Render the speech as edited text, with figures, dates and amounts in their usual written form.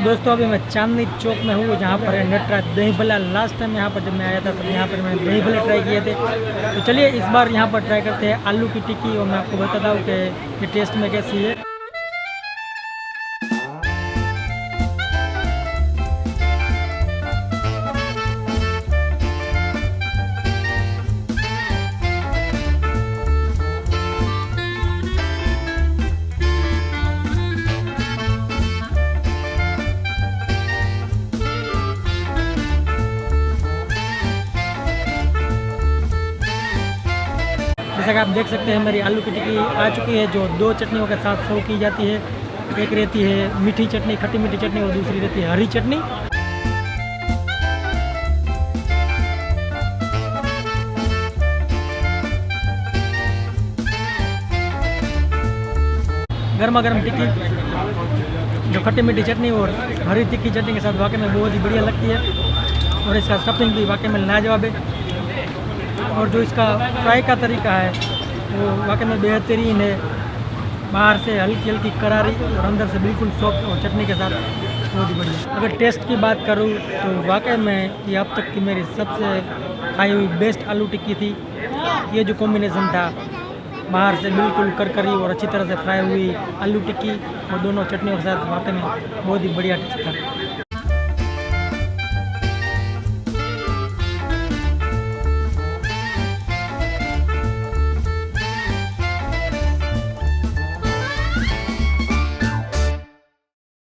दोस्तों अभी मैं चांदनी चौक में हूँ, जहाँ पर नटराज दही भल्ला। लास्ट टाइम यहाँ पर जब मैं आया था तब यहाँ पर मैंने दही भल्ले ट्राई किए थे। तो चलिए इस बार यहाँ पर ट्राई करते हैं आलू की टिक्की, और मैं आपको बताता हूँ कि ये टेस्ट में कैसी है। जैसा कि आप देख सकते हैं मेरी आलू की टिक्की आ चुकी है, जो दो चटनियों के साथ सर्व की जाती है। एक रहती है मीठी चटनी, खट्टी मीठी चटनी, और दूसरी रहती है हरी चटनी। गर्मा गर्म टिक्की जो खट्टी मीठी चटनी और हरी तिक्की चटनी के साथ वाकई में बहुत ही बढ़िया लगती है, और इसका स्टफिंग भी वाकई में लाजवाब है। और जो इसका फ्राई का तरीका है वो वाकई में बेहतरीन है। बाहर से हल्की हल्की करारी और अंदर से बिल्कुल सॉफ्ट, और चटनी के साथ बहुत ही बढ़िया। अगर टेस्ट की बात करूँ तो वाकई में ये अब तक की मेरी सबसे खाई हुई बेस्ट आलू टिक्की थी। ये जो कॉम्बिनेशन था, बाहर से बिल्कुल करकरी और अच्छी तरह से फ्राई हुई आलू टिक्की और दोनों चटनियों के साथ, वाकई में बहुत ही बढ़िया टेस्ट था।